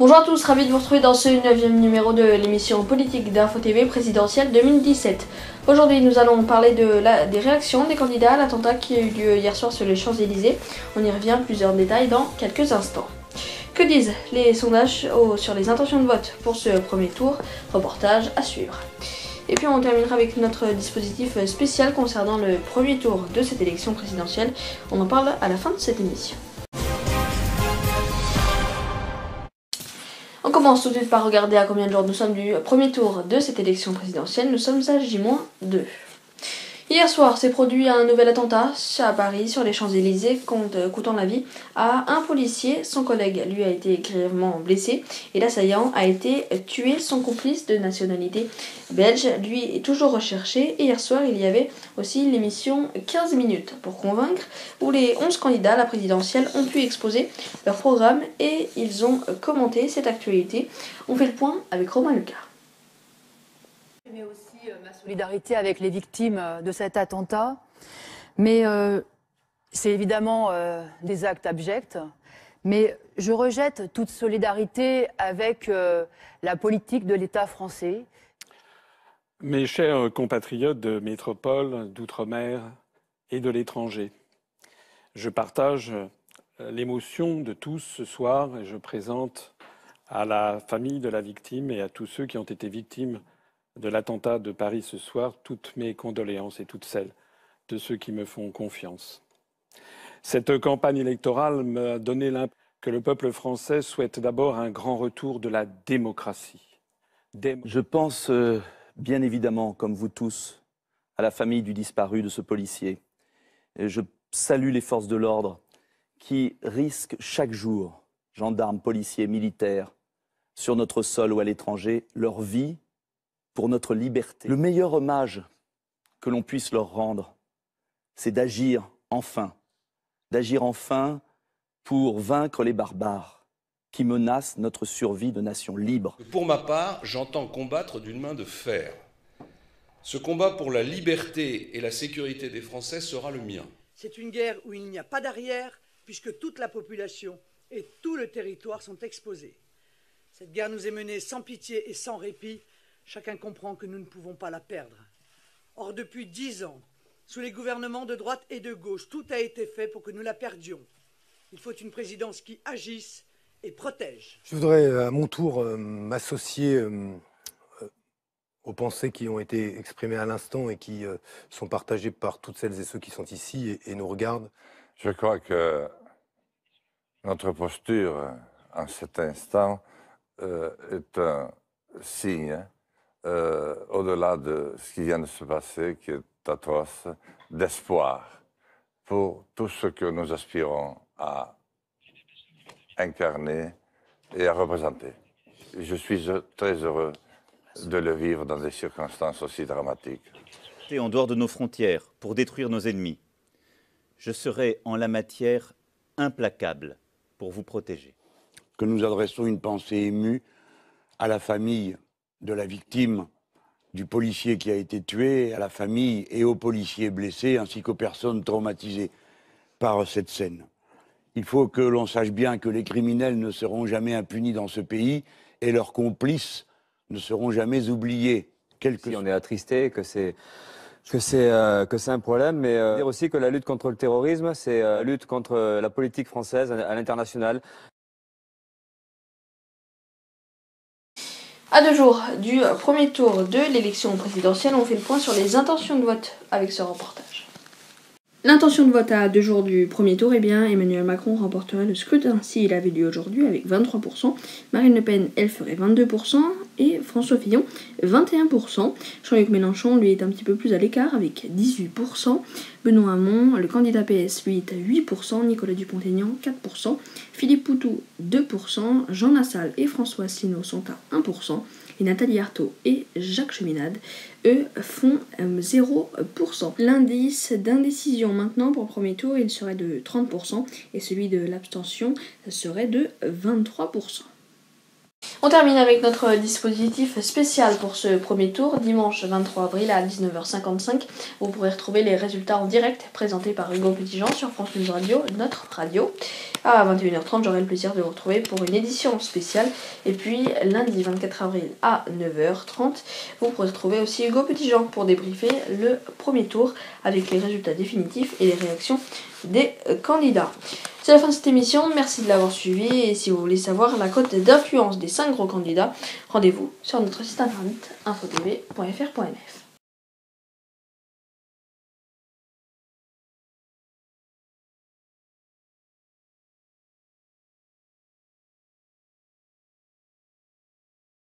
Bonjour à tous, ravi de vous retrouver dans ce 9e numéro de l'émission politique d'Info TV présidentielle 2017. Aujourd'hui, nous allons parler des réactions des candidats à l'attentat qui a eu lieu hier soir sur les Champs-Élysées. On y revient, plusieurs détails dans quelques instants. Que disent les sondages sur les intentions de vote pour ce premier tour? Reportage à suivre. Et puis on terminera avec notre dispositif spécial concernant le premier tour de cette élection présidentielle. On en parle à la fin de cette émission. On commence tout de suite par regarder à combien de jours nous sommes du premier tour de cette élection présidentielle. Nous sommes à J-2. Hier soir s'est produit un nouvel attentat à Paris sur les Champs-Élysées coûtant la vie à un policier. Son collègue lui a été grièvement blessé et l'assaillant a été tué. Son complice de nationalité belge lui est toujours recherché. Et hier soir il y avait aussi l'émission 15 minutes pour convaincre où les 11 candidats à la présidentielle ont pu exposer leur programme et ils ont commenté cette actualité. On fait le point avec Romain Lucas. Mais aussi ma solidarité avec les victimes de cet attentat. Mais c'est évidemment des actes abjects. Mais je rejette toute solidarité avec la politique de l'État français. Mes chers compatriotes de métropole, d'outre-mer et de l'étranger, je partage l'émotion de tous ce soir et je présente à la famille de la victime et à tous ceux qui ont été victimes de l'attentat de Paris ce soir, toutes mes condoléances et toutes celles de ceux qui me font confiance. Cette campagne électorale m'a donné l'impression que le peuple français souhaite d'abord un grand retour de la démocratie. Je pense bien évidemment, comme vous tous, à la famille du disparu de ce policier. Et je salue les forces de l'ordre qui risquent chaque jour, gendarmes, policiers, militaires, sur notre sol ou à l'étranger, leur vie pour notre liberté. Le meilleur hommage que l'on puisse leur rendre, c'est d'agir enfin pour vaincre les barbares qui menacent notre survie de nation libre. Pour ma part, j'entends combattre d'une main de fer. Ce combat pour la liberté et la sécurité des Français sera le mien. C'est une guerre où il n'y a pas d'arrière, puisque toute la population et tout le territoire sont exposés. Cette guerre nous est menée sans pitié et sans répit. Chacun comprend que nous ne pouvons pas la perdre. Or, depuis 10 ans, sous les gouvernements de droite et de gauche, tout a été fait pour que nous la perdions. Il faut une présidence qui agisse et protège. Je voudrais à mon tour m'associer aux pensées qui ont été exprimées à l'instant et qui sont partagées par toutes celles et ceux qui sont ici et nous regardent. Je crois que notre posture en cet instant est un signe, au-delà de ce qui vient de se passer, qui est atroce, d'espoir pour tout ce que nous aspirons à incarner et à représenter. Je suis très heureux de le vivre dans des circonstances aussi dramatiques. Et en dehors de nos frontières, pour détruire nos ennemis, je serai en la matière implacable pour vous protéger. Que nous adressons une pensée émue à la famille de la victime, du policier qui a été tué, à la famille et aux policiers blessés, ainsi qu'aux personnes traumatisées par cette scène. Il faut que l'on sache bien que les criminels ne seront jamais impunis dans ce pays et leurs complices ne seront jamais oubliés. Si on est attristé, que c'est un problème, mais dire aussi que la lutte contre le terrorisme, c'est la lutte contre la politique française à l'international. À 2 jours du premier tour de l'élection présidentielle, on fait le point sur les intentions de vote avec ce reportage. L'intention de vote à 2 jours du premier tour, eh bien, Emmanuel Macron remporterait le scrutin s'il avait lieu aujourd'hui avec 23%. Marine Le Pen, elle, ferait 22% et François Fillon, 21%. Jean-Luc Mélenchon, lui, est un petit peu plus à l'écart avec 18%. Benoît Hamon, le candidat PS, lui, est à 8%. Nicolas Dupont-Aignan, 4%. Philippe Poutou, 2%. Jean Lassalle et François Asselineau sont à 1%. Et Nathalie Arthaud et Jacques Cheminade, eux, font 0%. L'indice d'indécision maintenant pour le premier tour, il serait de 30% et celui de l'abstention serait de 23%. On termine avec notre dispositif spécial pour ce premier tour. Dimanche 23 avril à 19h55, vous pourrez retrouver les résultats en direct présentés par Hugo Petitjean sur France News Radio, notre radio. À 21h30, j'aurai le plaisir de vous retrouver pour une édition spéciale. Et puis lundi 24 avril à 9h30, vous pourrez retrouver aussi Hugo Petitjean pour débriefer le premier tour avec les résultats définitifs et les réactions des candidats. C'est la fin de cette émission, merci de l'avoir suivi et si vous voulez savoir la cote d'influence des 5 gros candidats, rendez-vous sur notre site internet infotv.fr.nf.